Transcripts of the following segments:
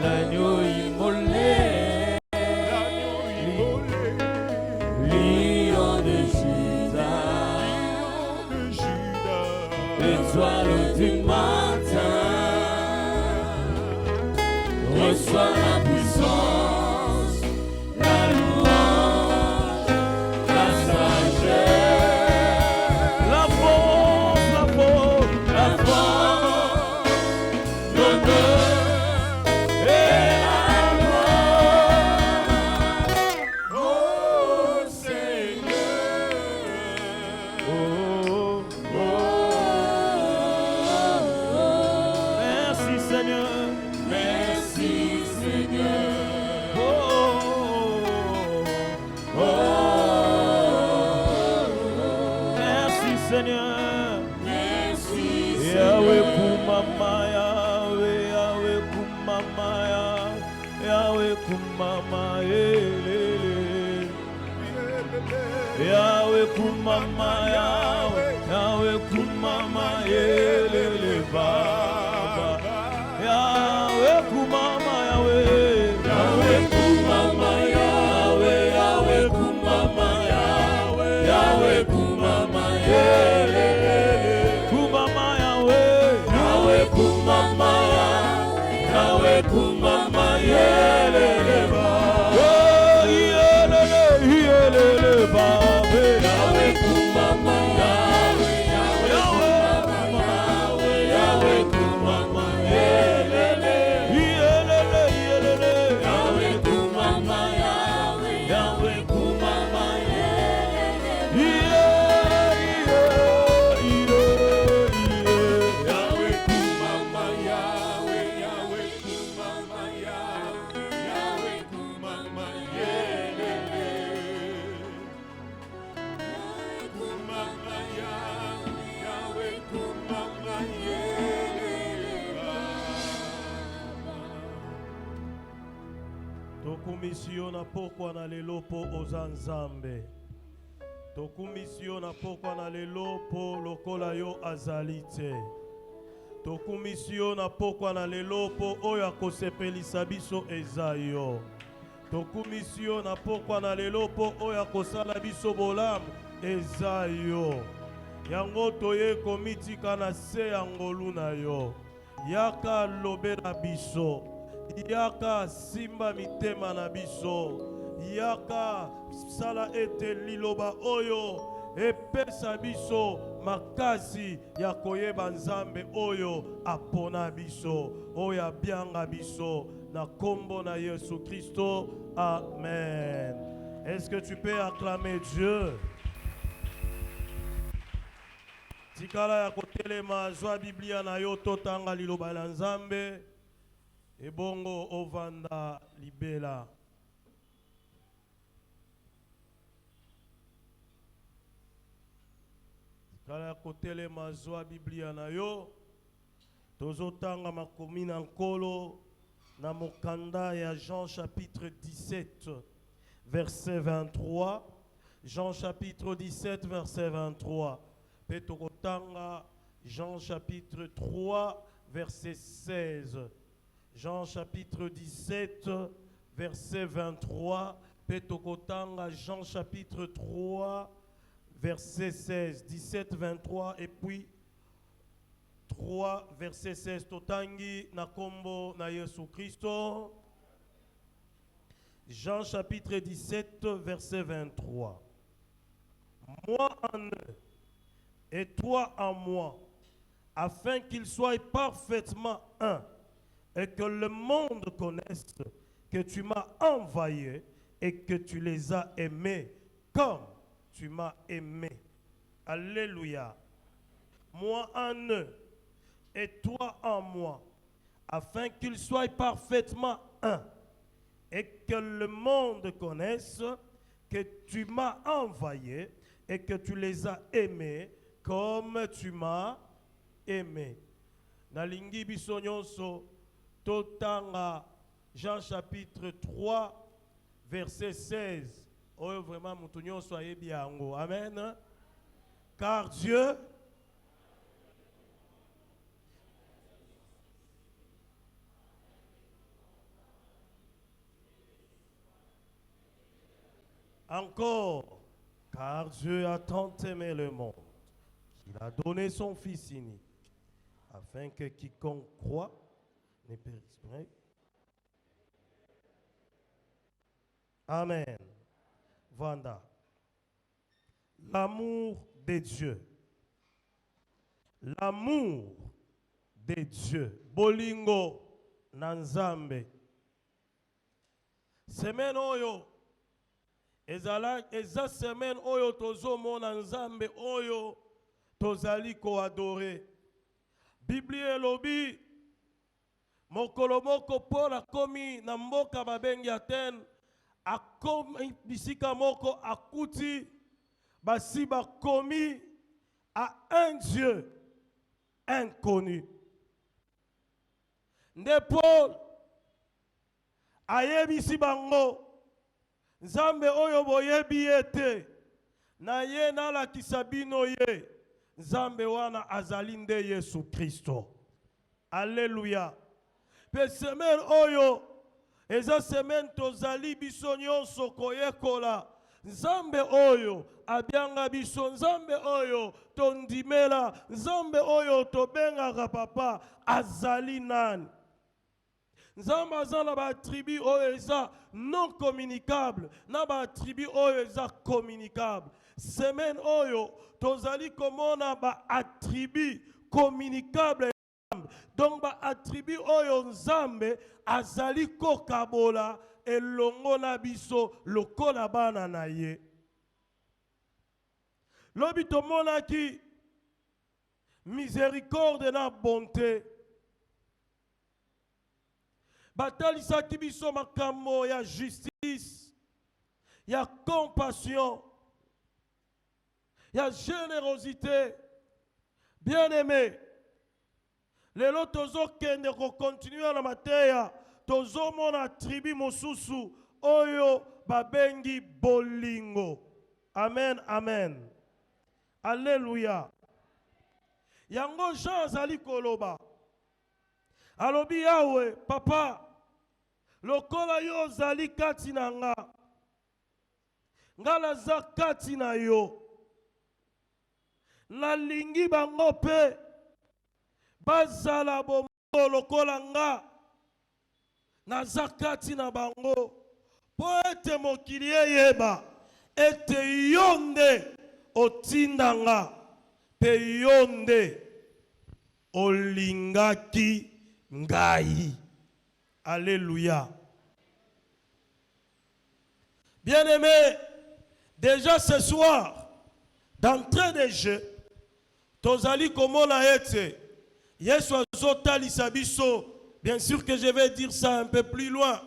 l'agneau immolé, lion de Judas, étoile du matin, reçois la puissance, la louange, la sagesse, la force, l'honneur et la gloire. Oh Seigneur, merci Seigneur, merci Seigneur. Merci Seigneur, merci Seigneur. Yahweh kumama, Yahweh kumama, Yahweh kumama, Yahweh kumama, Yahweh kumama, Baba. Yahweh kumama, Yahweh kumama, Yahweh kumama, Yahweh kumama, kumama, Yahweh kumama, Yahweh kumama, Yahweh kumama, Yahweh kumama, tokumisiona pokwa na lelo po oza nzambe, tokumisiona pokwa na lelo po lokola yo azali te, tokumisiona pokwa na lelo po oyo akosepelisa biso eza yo, tokumisiona pokwa na lelo po oyo akosala biso bolamu eza yo, yango toye komitika na se ya ngolu na yo, yaka lobela biso, yaka simba mitema na biso, yaka sala ete liloba oyo epesa biso makasi ya koyeba nzambe oyo apona biso, oyo abianga biso na kombo na Yesu Kristo. Amen. Est-ce que tu peux acclamer Dieu? Tikala ya kotelema zwa Biblia na yo totanga liloba la nzambe. Ebongo ovanda libela. Kala kotele mazwa Biblia na yo. Tozotanga makomi na nkolo na mokanda ya Jean chapitre 17 verset 23. Jean chapitre 17 verset 23. Petokotanga Jean chapitre 3 verset 16. Jean chapitre 17, verset 23, Petokotanga, Jean chapitre 3, verset 16, 17, 23, et puis 3, verset 16, Totangi, Nakombo, na Yesu Christo. Jean chapitre 17, verset 23. Moi en eux, et toi en moi, afin qu'ils soient parfaitement un, et que le monde connaisse que tu m'as envoyé et que tu les as aimés comme tu m'as aimé. Alléluia. Moi en eux et toi en moi, afin qu'ils soient parfaitement un et que le monde connaisse que tu m'as envoyé et que tu les as aimés comme tu m'as aimé. Nalingi biso nyonso totanga Jean chapitre 3 verset 16. Oh vraiment mutu nyonso ayebi yango. Amen. Car Dieu Encore, car Dieu a tant aimé le monde qu'il a donné son Fils unique, afin que quiconque croit ne périsse point. Amen. Vanda. L'amour de Dieu. L'amour de Dieu. Bolingo Nanzambe. Semaine oyo. Eza semaine oyo tozo mona Nzambe oyo tozali ko adore. Biblia elobi mokolo moko Paul akomi na mboka babengi Athènes, akomi bisika moko akuti basi bakomi à un Dieu inconnu. Nde Paul ayebisi bango Nzambe oyo boyebi ete na ye nalakisa bino ye Nzambe wana azali nde Yesu Kristo. Alléluia. Pe semaine oyo eza semaine tozali biso nyonso koyekola Nzambe oyo abianga biso, Nzambe oyo tondimela, Nzambe oyo tobengaka papa azali nani. Nzambe azala ba tribu oyo eza non communicable, na ba tribu oyo eza communicable. Semaine oyo tozali komona ba attribu communicable. Donc ba attribu oyo Nzambe azali kokabola elongo na biso lokola bana na ye. Lobi tomona ki miséricorde na bonté. Batalisa ki biso makambo ya justice, ya compassion, ya générosité. Bien-aimé, lelo tozo kende ko continuer na mateya, tozo mona tribu mosusu oyo babengi bolingo. Amen, amen. Alléluia. Yango Jean azali koloba. Alobi Yahweh, papa, lokola yo zali kati na nga, nga naza kati na yo, nalingi bango pe bazala bomoko lokola nga, naza kati na bango, po ete mokili eyeba, ete yonde otinda nga, pe yonde olingaki ngai. Alléluia. Bien-aimé, déjà ce soir, d'entrée de jeu, tozali komona ete, Yesu azotalisa biso, bien sûr que je vais dire ça un peu plus loin,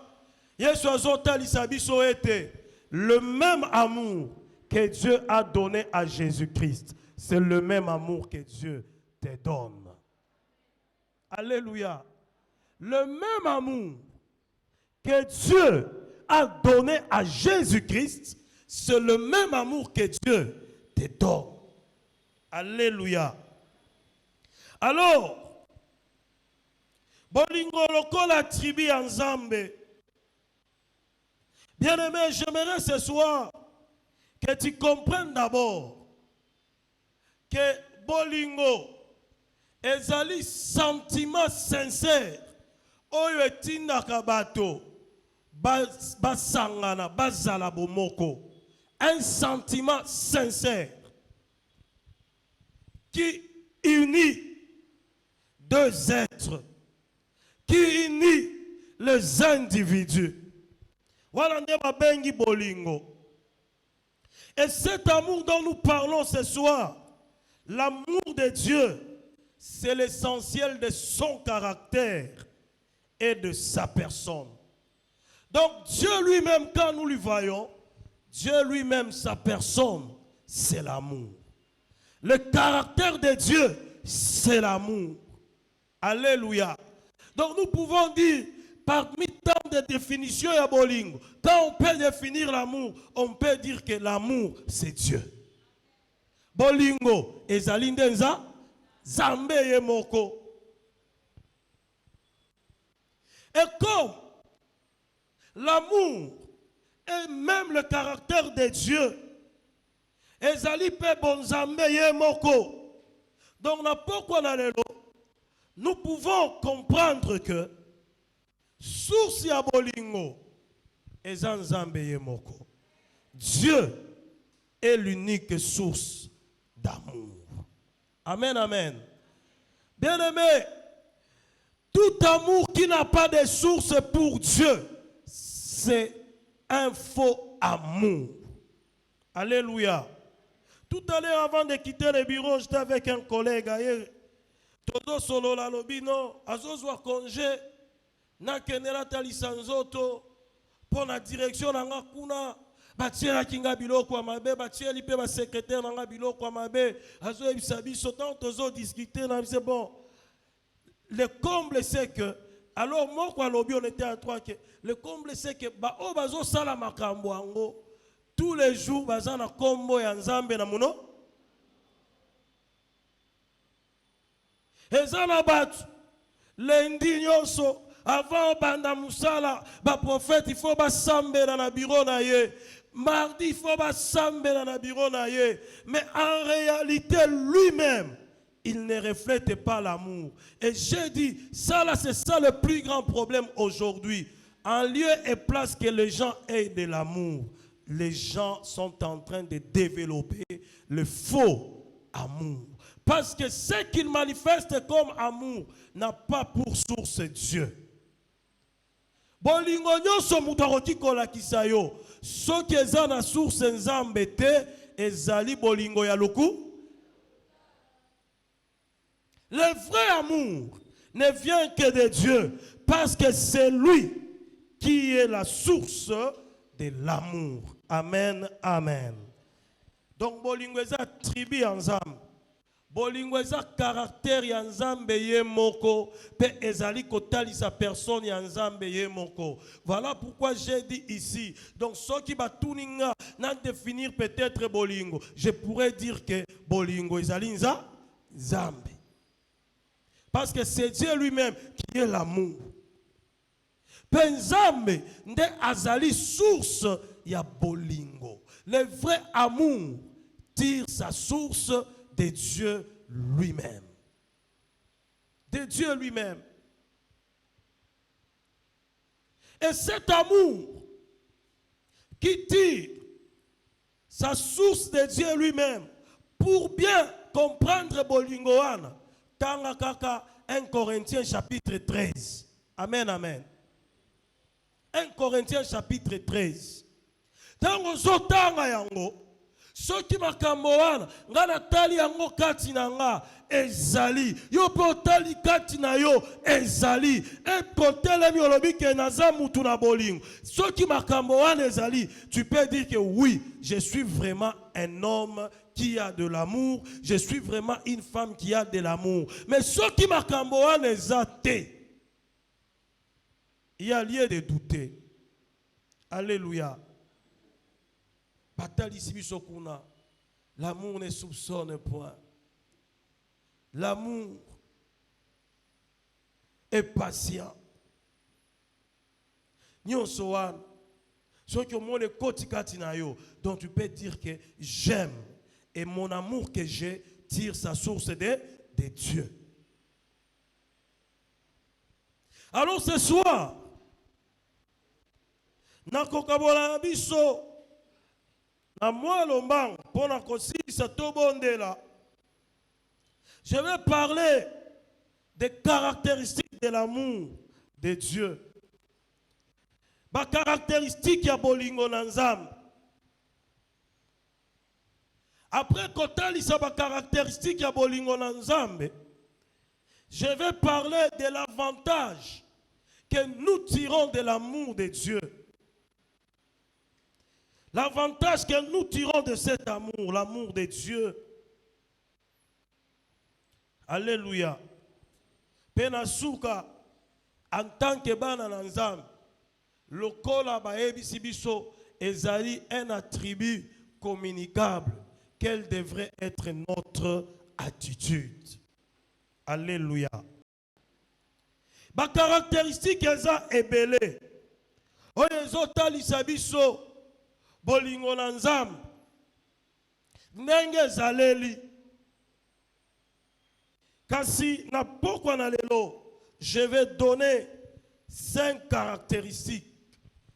Yesu azotalisa biso ete, le même amour que Dieu a donné à Jésus-Christ, c'est le même amour que Dieu te donne. Alléluia. Le même amour que Dieu a donné à Jésus-Christ, c'est le même amour que Dieu te donne. Alléluia. Alors, bolingo lokola tribu en Nzambe. Bien-aimé, j'aimerais ce soir que tu comprennes d'abord que bolingo ezali sentiment sincère oyo etindaka bato basangana bazala bomoko. Un sentiment sincère qui unit deux êtres, qui unit les individus. Voilà nde babengi bolingo. Et cet amour dont nous parlons ce soir, l'amour de Dieu, c'est l'essentiel de son caractère et de sa personne. Donc Dieu lui-même, quand nous lui voyons, Dieu lui-même, sa personne, c'est l'amour. Le caractère de Dieu, c'est l'amour. Alléluia. Donc nous pouvons dire, parmi tant de définitions à bolingo, quand on peut définir l'amour, on peut dire que l'amour, c'est Dieu. Bolingo, ezali ndenza, Zambe yemoko. Et comme l'amour Et même le caractère de Dieu. Ezali pe bonzambe ye moko. Donc, nous pouvons comprendre que source ya bolingo eza nzambe ye moko. Dieu est l'unique source d'amour. Amen, amen. Bien-aimé, tout amour qui n'a pas de source pour Dieu, c'est un faux amour. Alléluia. Tout à l'heure, avant de quitter le bureau, j'étais avec un collègue. Todo solo la lobino, azozwa congé, na kenera talisanzoto, pour la direction na kuna, batia kinga biloko mabe, batia lipe ba secrétaire na biloko mabe, azo ebisabi sotant tozo discuter na c'est bon. Le comble c'est que alors moi quoi lobi on était à trois que le comble c'est que ba o bazo sala makambo ango tous les jours bazana kombo ya nzambe na muno. Ezana batu lundi nyonso avant banda musala ba prophète il faut ba sambela na bureau na ye, mardi il faut ba sambela na bureau na ye, mais en réalité lui-même il ne reflète pas l'amour. Et j'ai dit ça là, c'est ça le plus grand problème aujourd'hui. En lieu et place que les gens aient de l'amour, les gens sont en train de développer le faux amour. Parce que ce qu'ils manifestent comme amour n'a pas pour source Dieu. Bolingo nyonso mutu akotikola kisayo soki eza na source nzambe te ezali bolingo ya luku. Le vrai amour ne vient que de Dieu parce que c'est lui qui est la source de l'amour. Amen, amen. Donc bolingo eza tribu ensemble. Bolingo eza caractère ya nzambe ye moko pe ezali kotalisa personne ya nzambe ye moko. Voilà pourquoi j'ai dit ici. Donc ceux qui batuninga na définir peut-être bolingo, je pourrais dire que bolingo ezali nzambe. Parce que c'est Dieu lui-même qui est l'amour. Pe nzambe nde azali source ya bolingo. Le vrai amour tire sa source de Dieu lui-même. De Dieu lui-même. Et cet amour qui tire sa source de Dieu lui-même, pour bien comprendre bolingoana, tanga kaka 1 Corinthiens chapitre 13. Amen, amen. 1 Corinthiens chapitre 13. Tango zotanga yango. Soki makambo wana ngana tali yango kati na nga ezali yo po tali kati na yo ezali et kotelemi olobi ke naza mutu na bolingo soki makambo wana ezali tu peux dire que oui je suis vraiment un homme qui a de l'amour, je suis vraiment une femme qui a de l'amour, mais soki makambo wana ezate il y a lieu de douter. Alléluia. L'amour ne soupçonne point. L'amour est patient. Donc tu peux dire que j'aime et mon amour que j'ai tire sa source de Dieu. Alors ce soir, nakokabola biso je vais parler des caractéristiques de l'amour de Dieu. Ma caractéristique ya bolingo na nzambe. Après kotalisa ba caractéristique ya bolingo na nzambe, je vais parler de l'avantage que nous tirons de l'amour de Dieu. L'avantage que nous tirons de cet amour, l'amour de Dieu. Alléluia. Penasuka, en tant que bana nanzam, le kola baebi biso ezali un attribut communicable. Quelle devrait être notre attitude? Alléluia. Ba caractéristique eza ebele. Oyezota lisabiso. bolingo na nzambe ndenge zaleli. Kasi na pokwa na lelo, je vais donner 5 caractéristiques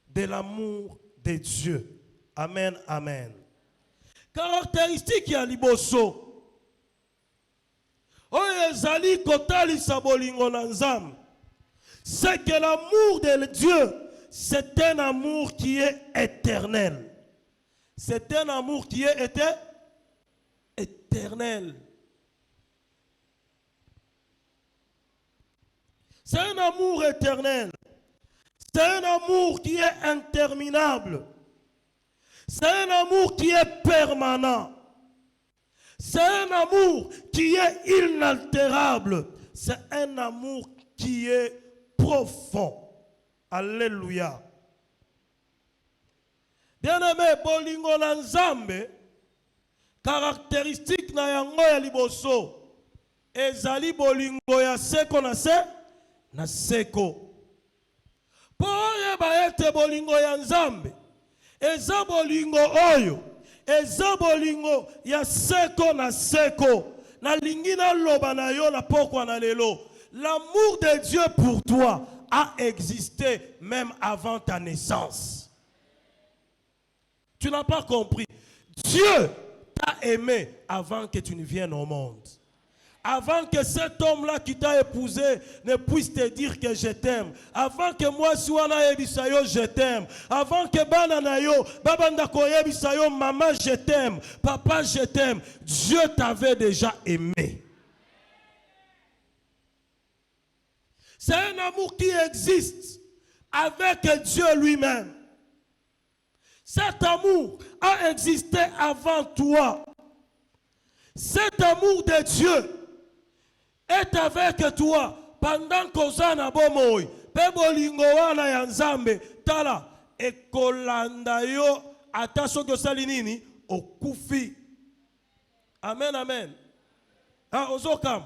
de l'amour de Dieu. Amen, amen. Caractéristique ya liboso. Oyo ezali kotalisa bolingo na nzambe. C'est que l'amour de Dieu, c'est un amour qui est éternel. C'est un amour qui est éternel. C'est un amour éternel. C'est un amour qui est interminable. C'est un amour qui est permanent. C'est un amour qui est inaltérable. C'est un amour qui est profond. Alléluia. Bien-aimé, bolingo na nzambe, caractéristique na yango ya liboso, ezali bolingo ya seko na seko. Po yeba ete bolingo ya nzambe, eza bolingo oyo, eza bolingo ya seko na seko. Na lingina loba na yo na pokwa na lelo. L'amour de Dieu pour toi a existé même avant ta naissance. Tu n'as pas compris. Dieu t'a aimé avant que tu ne viennes au monde. Avant que cet homme-là qui t'a épousé ne puisse te dire que je t'aime. Avant que moi, Suana Ebisayo, je t'aime. Avant que Bananayo, Babandako Ebisayo, maman, je t'aime. Papa, je t'aime. Dieu t'avait déjà aimé. C'est un amour qui existe avec Dieu lui-même. Cet amour a existé avant toi. Cet amour de Dieu est avec toi pendant qu'Ozana Bomoy, Pebolingo wana ya Nzambe, tala, ekolanda yo, ataso salinini, okufi. Amen, amen. Ah, Ozokam.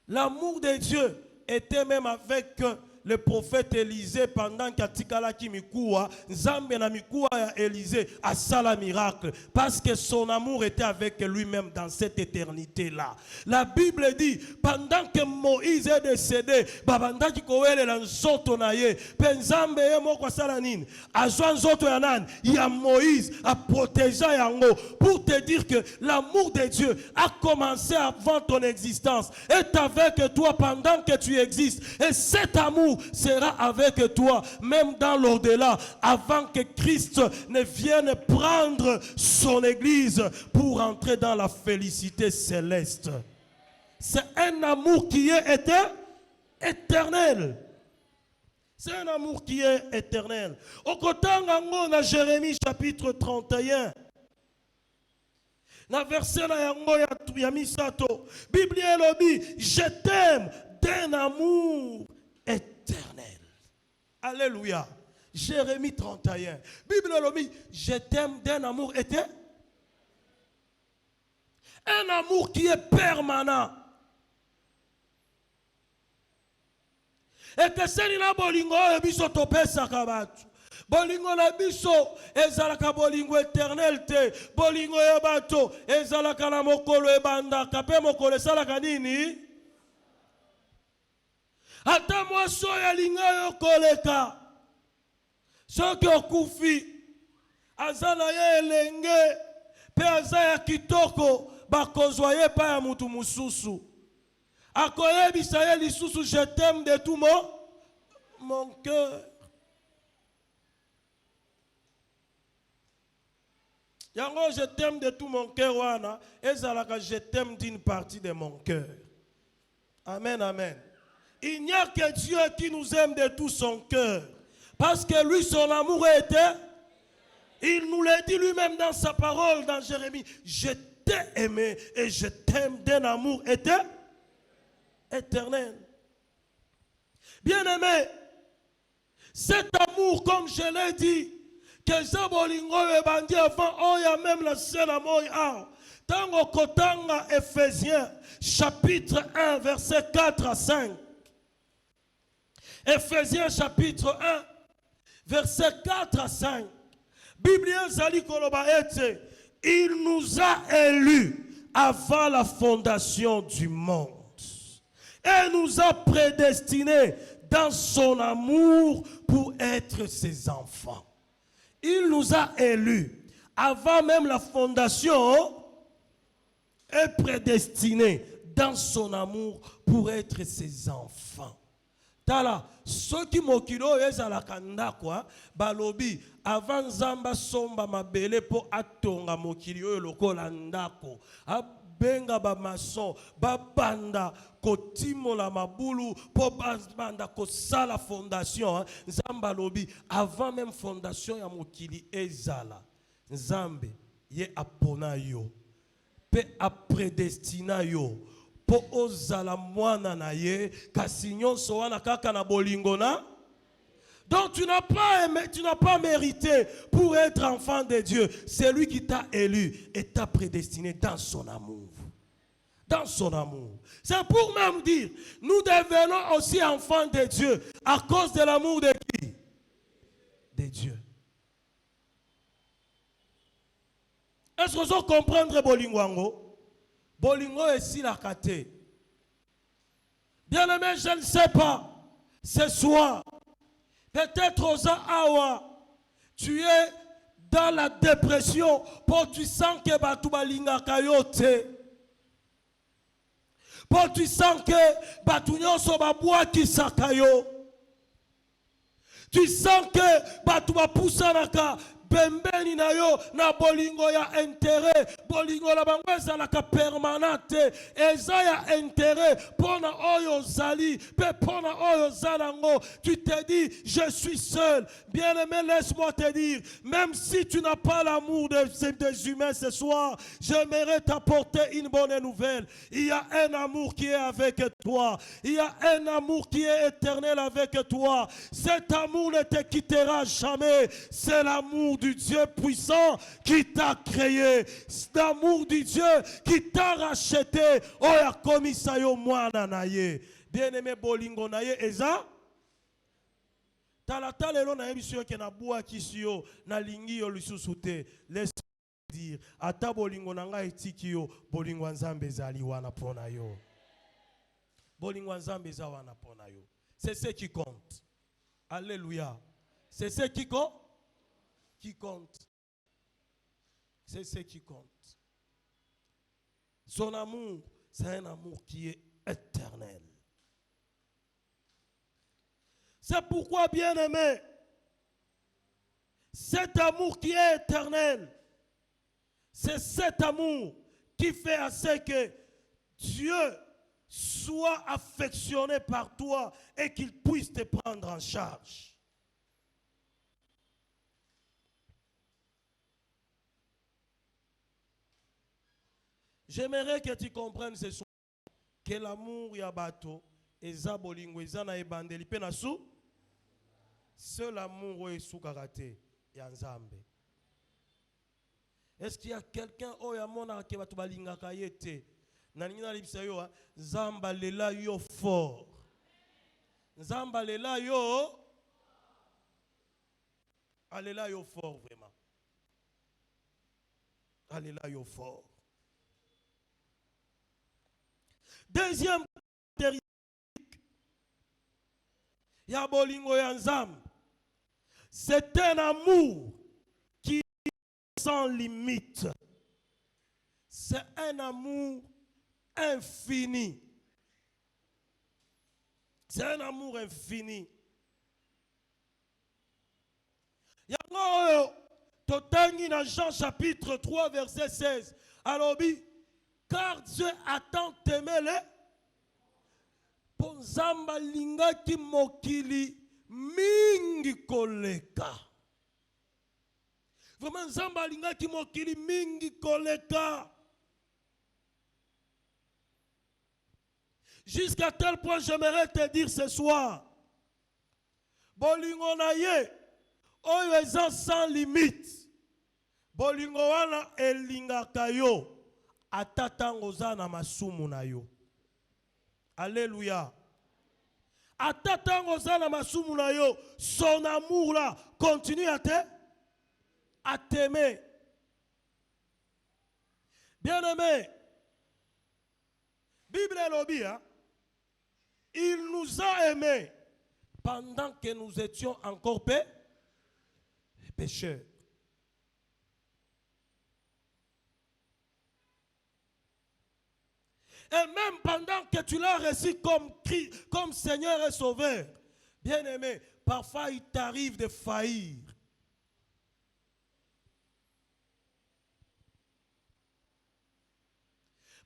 L'amour de Dieu était même avec le prophète Élisée pendant qu'Atikala Kimikua, Nzambe na Mikua ya Élisée a sala miracle parce que son amour était avec lui-même dans cette éternité-là. La Bible dit, pendant que Moïse est décédé, babanda kikoele la nzoto na ye, penzambe ye moko sala nini, azwa nzoto ya nani, ya Moïse a protégé yango pour te dire que l'amour de Dieu a commencé avant ton existence, est avec toi pendant que tu existes, et cet amour sera avec toi même dans l'au-delà avant que Christ ne vienne prendre son église pour entrer dans la félicité céleste. C'est un amour qui est éternel. C'est un amour qui est éternel. Au côté de Jérémie chapitre 31, na verset na yango ya misato, Bible elobi, je t'aime d'un amour éternel. Alléluia. Jérémie 31. Bible elobi, je t'aime d'un amour éternel. Un amour qui est permanent. Et que c'est une bolingo et biso topesa kabatu. Bolingo na biso ezalaka bolingo éternel te. Bolingo ya bato ezalaka na mokolo ebandaka pe mokolo esalaka nini? Ata mwaso ya linga yo koleka. Soki okufi azala ye elenge pe azaya kitoko bakozwa ye pa ya mutu mususu. Akoyebisa ye lisusu, je t'aime de tout mon cœur. Yango, je t'aime de tout mon cœur, wana. Ezalaka, je t'aime d'une partie de mon cœur. Amen, amen. Il n'y a que Dieu qui nous aime de tout son cœur. Parce que lui, son amour était. Il nous l'a dit lui-même dans sa parole, dans Jérémie. Je t'ai aimé et je t'aime d'un amour éternel. Bien-aimé, cet amour, comme je l'ai dit, que Zabolingo et Bandi avant, oh, il y a même la scène à Moïa. Tango Kotanga, Ephésiens, chapitre 1, verset 4 à 5. Ephésiens, chapitre 1, verset 4 à 5. Bible zali koloba ete, il nous a élus avant la fondation du monde et nous a prédestinés dans son amour pour être ses enfants. Il nous a élus avant même la fondation et prédestinés dans son amour pour être ses enfants. Tala, ceux qui mokilo ezalaka ndakwa balobi avant nzamba somba mabele po atonga mokili oyo lokola ndako abenga ba maçon babanda kotimola mabulu po banda kosala fondation nzamba lobi avant même fondation ya mokili ezala nzambe ye apona yo pe apredestina yo po ozala mwana na ye kasi nyonso wana kaka na bolingo na. Donc tu n'as pas mérité pour être enfant de Dieu. C'est lui qui t'a élu et t'a prédestiné dans son amour. Dans son amour. C'est pour même dire, nous devenons aussi enfants de Dieu à cause de l'amour de qui? De Dieu. Est-ce que vous comprenez Bolingo? Bolingo est si la kate. Bien aimé, je ne sais pas. Ce soir, peut-être aux awa, tu es dans la dépression pour tu sens que Batouba linga kayote. Pour tu sens que Batounyo soba bois qui sakayo. Tu sens que Batouba poussanaka. Bembeni na yo na bolingo ya intérêt bolingo la bango ezalaka permanente eza ya intérêt pona oyo zali pe pona oyo zalango. Tu te dis je suis seul. Bien aimé, laisse-moi te dire, même si tu n'as pas l'amour des humains ce soir, j'aimerais t'apporter une bonne nouvelle. Il y a un amour qui est avec toi. Il y a un amour qui est éternel avec toi. Cet amour ne te quittera jamais. C'est l'amour du Dieu puissant qui t'a créé. C'est l'amour du Dieu qui t'a racheté. Oya komisayo mwana naye. Bien-aimé bolingo naye eza. Talata lelo na yebiso ke na bua kisio na lingi yo lisusu te. Laisse dire ata bolingo nanga etiki yo bolingo nzambe ezali wana pona yo. Bolingo nzambe eza wana pona yo. C'est ce qui compte. Alléluia. C'est ce qui compte. Qui compte. C'est ce qui compte. Son amour, c'est un amour qui est éternel. C'est pourquoi, bien aimé, cet amour qui est éternel, c'est cet amour qui fait à ce que Dieu soit affectionné par toi et qu'il puisse te prendre en charge. J'aimerais que tu comprennes ce soir que l'amour yabato eza bolingo eza na ebandeli pe na su seul amour oyo esukaka te ya Nzambe. Est-ce qu'il y a quelqu'un oyo amonaka ke bato balingaka ye te? Nalingi nalibisa yo Nzamba lela yo fort. Nzamba lela yo alela yo fort vraiment. Alela yo fort. Deuxième caractéristique, ya bolingo ya Nzambe, c'est un amour qui est sans limite. C'est un amour infini. C'est un amour infini. Yango totangi na Jean chapitre 3 verset 16. Alobi car Dieu a tant aimé les Ponzamba linga ki mokili mingi koleka. Vraiment Nzamba linga ki mokili mingi koleka. Jusqu'à tel point j'aimerais te dire ce soir. Bolingo na ye oyo eza sans limite. Bolingo wana elinga kayo. Atatango na masumu na yo. Alléluia. Atatango na masumu na yo. Son amour là continue à te. à t'aimer. Bien-aimé, Bible lobby, hein? Il nous a aimés pendant que nous étions encore pécheurs. Et même pendant que tu l'as reçu comme Seigneur et Sauveur, bien-aimé, parfois il t'arrive de faillir.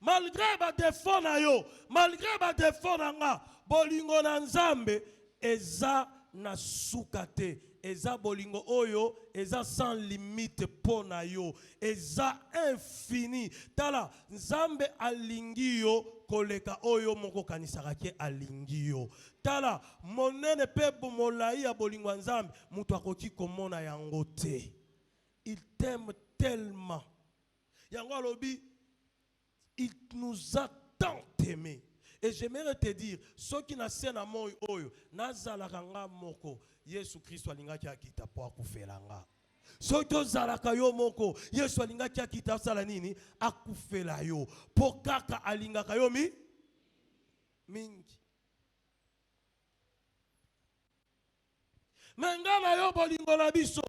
Malgré les défauts na yo, malgré les défauts na nga, bolingo na nzambe, eza na sukate, eza bolingo oyo, eza sans limite po na yo, eza infini. Tala, nzambe alingi yo, koleka oyo moko kanisaka ke alingi yo. Tala, monene pe bomolai ya bolingo nzambe, mutu akoki komona yango te. Il t'aime tellement. Yango alobi, il nous a tant aimés. Et j'aimerais te dire, ceux qui n'ont pas moi oyo, nazalaka nga moko, Yesu Christ alingaki akita po akufela nga. Ceux qui ozalaka yo moko, Yesu alingaki akita sala nini, akufela yo. Po kaka alingaka yo mingi. Menga na yo bolingo na biso,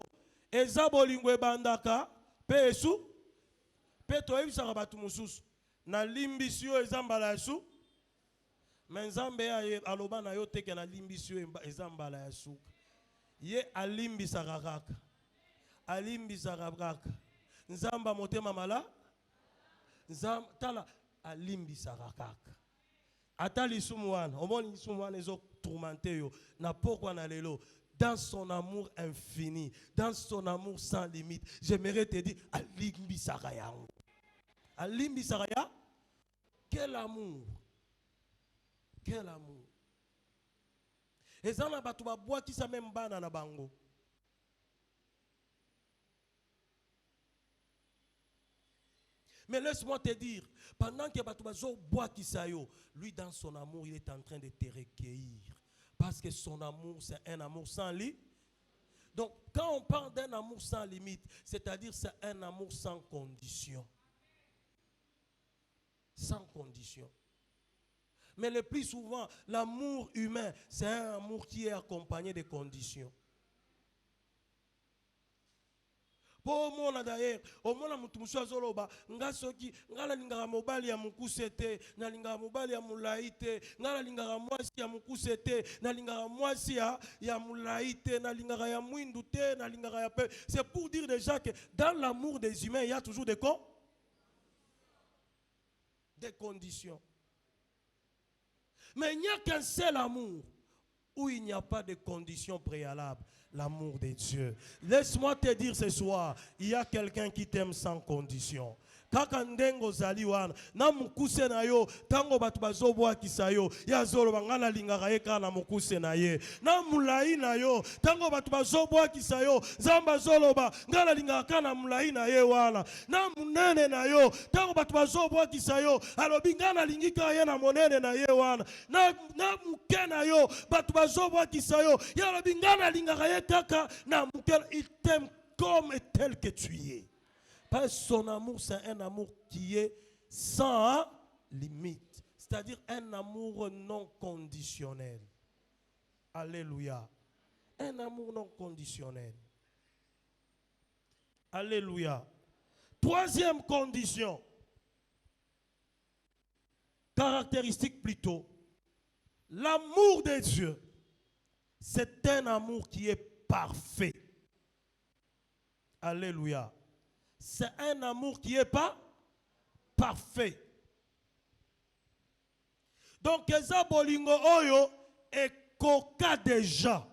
eza bolingo ebandaka, pe Yesu, pe toyebisaka batu mususu. Na limbisi yo eza mbala ya su, mais nzambe aloba na yo teke na limbisi yo eza mbala ya suka. Ye alimbisaka kaka, alimbisaka kaka. Nzamba motema mala, tala alimbisaka kaka. Ata lisumu wana, omoni lisumu wana ezo tourmente yo, na pokwa na lelo. Dans son amour infini, dans son amour sans limite, j'aimerais te dire, alimbisaka yango. Alimbi Saraya, quel amour! Quel amour! Et ça, on a bois qui sa même bana na bango. Mais laisse-moi te dire, pendant que Batoubazo boit qui sa yo, lui dans son amour, il est en train de te recueillir. Parce que son amour, c'est un amour sans limite. Donc, quand on parle d'un amour sans limite, c'est-à-dire c'est un amour sans condition. Sans condition. Mais le plus souvent, l'amour humain, c'est un amour qui est accompagné de conditions. Pour moi d'ailleurs, au moins mutu musazoloba, nga soki, nga la lingara mobali ya mukusete, na lingara mobali ya mulaite, nga la lingara mwasi ya mukusete, na lingara mwasi ya mulaite, na lingara ya mwindute, na lingara ya pe. C'est pour dire déjà que dans l'amour des humains, il y a toujours des conditions. Mais il n'y a qu'un seul amour où il n'y a pas de conditions préalables. L'amour de Dieu. Laisse-moi te dire ce soir, il y a quelqu'un qui t'aime sans condition. Kaka ndengo zaliwana na mukuse na yo tango batu bazobwa kisayo ya zolo bangana lingaka ye kana mukuse na ye na mulai na yo tango batu bazobwa kisayo zamba zoloba ngana lingaka kana mulai na ye wana na munene na yo tango batu bazobwa kisayo alobi ngana lingika ye na monene na ye wana na muke na yo batu bazobwa kisayo ya alobi ngana lingaka ye kaka na muke. Il t'aime comme tel que tu es. Parce que son amour, c'est un amour qui est sans limite. C'est-à-dire un amour non conditionnel. Alléluia. Un amour non conditionnel. Alléluia. Troisième condition. Caractéristique plutôt. L'amour de Dieu, c'est un amour qui est parfait. Alléluia. C'est un amour qui n'est pas parfait. Donc, eza bolingo oyo et koka déjà.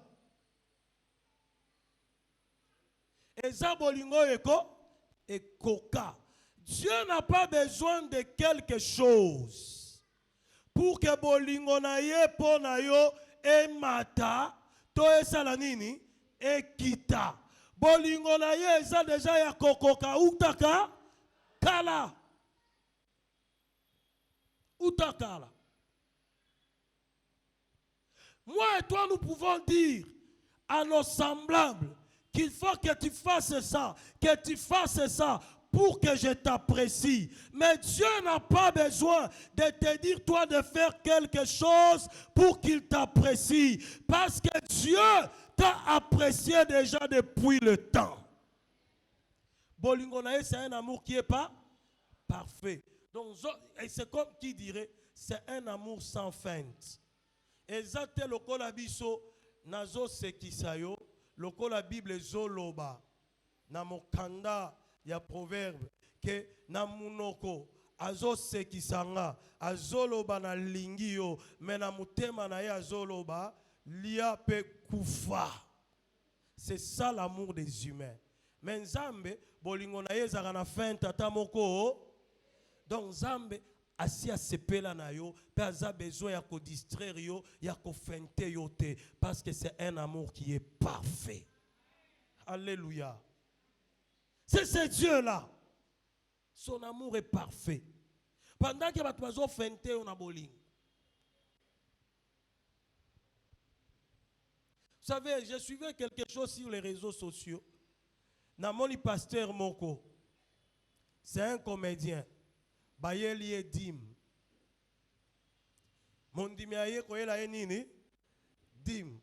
Eza bolingo et koka. Dieu n'a pas besoin de quelque chose pour que bolingo na ye po na yo e mata to esala nini e kita. Bolingo na ye eza déjà ya kokoka utaka kala. Utakala. Moi et toi, nous pouvons dire à nos semblables qu'il faut que tu fasses ça, pour que je t'apprécie. Mais Dieu n'a pas besoin de te dire, toi, de faire quelque chose pour qu'il t'apprécie. Parce que Dieu t'a apprécié déjà depuis le temps. Bolingonae, c'est un amour qui n'est pas parfait. Donc, c'est comme qui dirait, c'est un amour sans feinte. Ezate lokola biso, nazo sekisayo, lokola Bible zoloba, na mokanda, ya proverbe que na munoko azo sekisanga azoloba na lingi yo me na mutema na ye azoloba lia pe kufa. C'est ça l'amour des humains. Mais Nzambe bolingo na ye zaka na fin tata moko. Donc Nzambe asi asepela na yo pe aza besoin ya ko distraire yo ya ko fente yo te parce que c'est un amour qui est parfait. Alléluia. C'est ce Dieu-là. Son amour est parfait. Pendant que les gens fente on a boling. Vous savez, je suivais quelque chose sur les réseaux sociaux. Namoni pasteur Moko. C'est un comédien. Bayeli et Dim. Mon dimiaye koyela enini? Dim.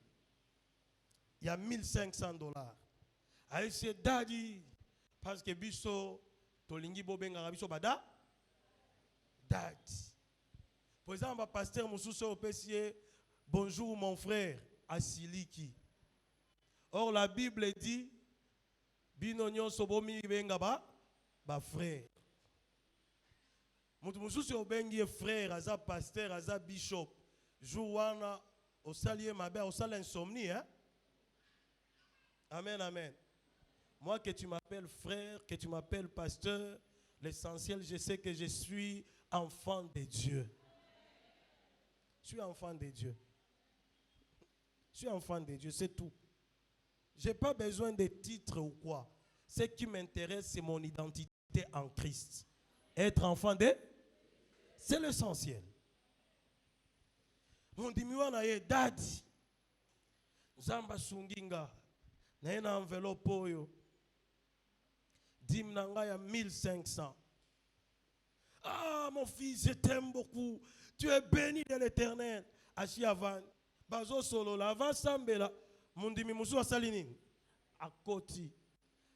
Il y a $1,500. Aïe, c'est daddy. Parce que biso tolingi bobenga biso bada dad. Par exemple, pasteur Moussousso Opessier, bonjour mon frère Asiliki. Or la Bible dit binonyo sobomi benga ba frère. Moussousso bengi frère, aza pasteur, aza bishop. Jouana au salier mabe, au sal insomnie hein. Amen amen. Moi, que tu m'appelles frère, que tu m'appelles pasteur, l'essentiel, je sais que je suis enfant de Dieu. Je suis enfant de Dieu. Je suis enfant de Dieu, c'est tout. Je n'ai pas besoin de titres ou quoi. Ce qui m'intéresse, c'est mon identité en Christ. Être enfant de, c'est l'essentiel. Mon diminuant na ye daddy. Zamba sunginga. Na ye na enveloppe oyo. Dim nanga ya 1500. Ah mon fils, je t'aime beaucoup. Tu es béni de l'Éternel. Achi avant. Bazo solo la avant sambela. Mon dimi musu asalini. A koti.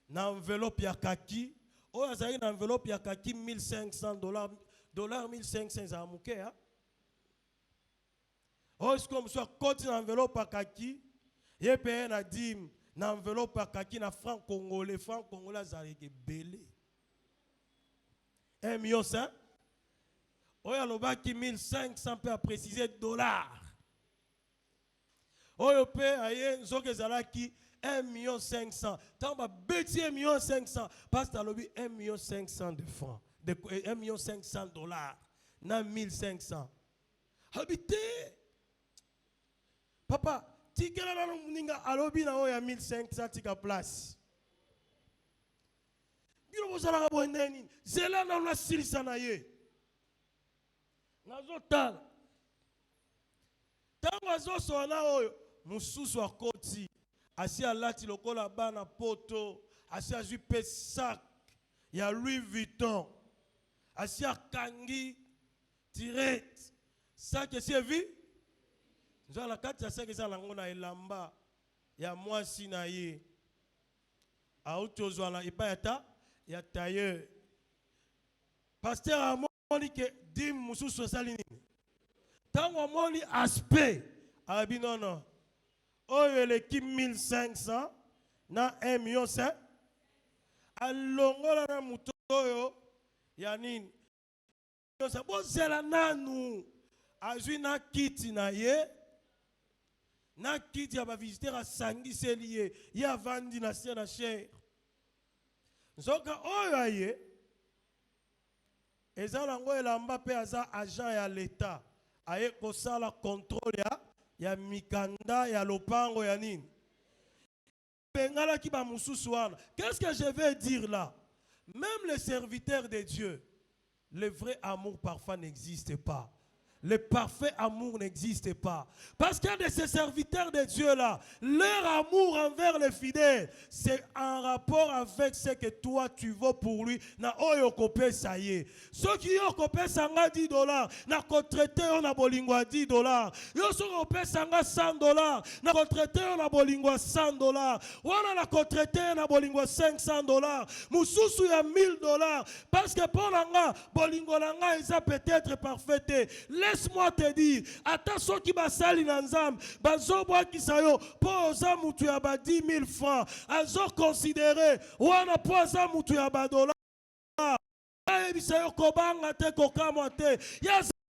Na enveloppe ya kaki. Oh azali na enveloppe ya kaki $1,500. Dollar 1,500 za amuke ha. Oh est-ce comme soit koti na enveloppe ya kaki. Ye paye na dim. Na enveloppe à kaki na franc congolais azaleke belé 1,5 million. Oya lobaki 1,500 peut préciser $. Oyo pe aye nzoke zalaki 1,5 million. Tamba beti 1,5 million parce que lobi 1,5 million de francs, de $1,500 na 1,500. Habité. Papa tikela na muninga alobi na oya 1,500 tika place. Bino bozala bo ndeni, zela na na silisa na ye. Nazotala. Tango azoso na oyo mususu akoti, asi alati lokola bana poto, asi azui pe sac ya Louis Vuitton. Asi akangi direct. Sac esi vi Nzo la kati ya seke za lango na elamba ya mwasi na ye. Autozwa na ipa ya tailleur. Pasteur amoni ke dim mususu salini. Tango amoni aspect abi non. Oyo l'équipe 1,500 na 1,5 million. Alongola na mutoyo ya nini? Bozela nanu azwi na kiti na ye. Na kiti ya ba visiteur a sangisi lié ya vandi na sia na cher. Nzoka oyo aye ezala ngo elamba pe aza agent ya l'État aye kosala contrôle ya mikanda ya lopango ya nini. Bengala ki ba mususu wana. Qu'est-ce que je vais dire là? Même les serviteurs de Dieu, le vrai amour parfois n'existe pas. le parfait amour n'existe pas. Parce qu'un de ces serviteurs de Dieu là, leur amour envers les fidèles, c'est en rapport avec ce que toi tu vaux pour lui. Na oyo kopé ça y est. Ceux qui ont kopé sanga $10, na contraité on a bolingwa $10. Yo ceux qui kopé sanga $100, na contraité on a bolingwa $100. Wana na contraité on a bolingwa $500. Mususu ya $1000 parce que pour langa bolingwa langa isa peut-être parfait. Laisse-moi te dire, attention qui va salir nanzam, bazobwa kisayo, poza mutu ya ba 10 000 francs, azo considéré, wana poza mutu ya ba $. Bisayo kobanga te kokamwa te.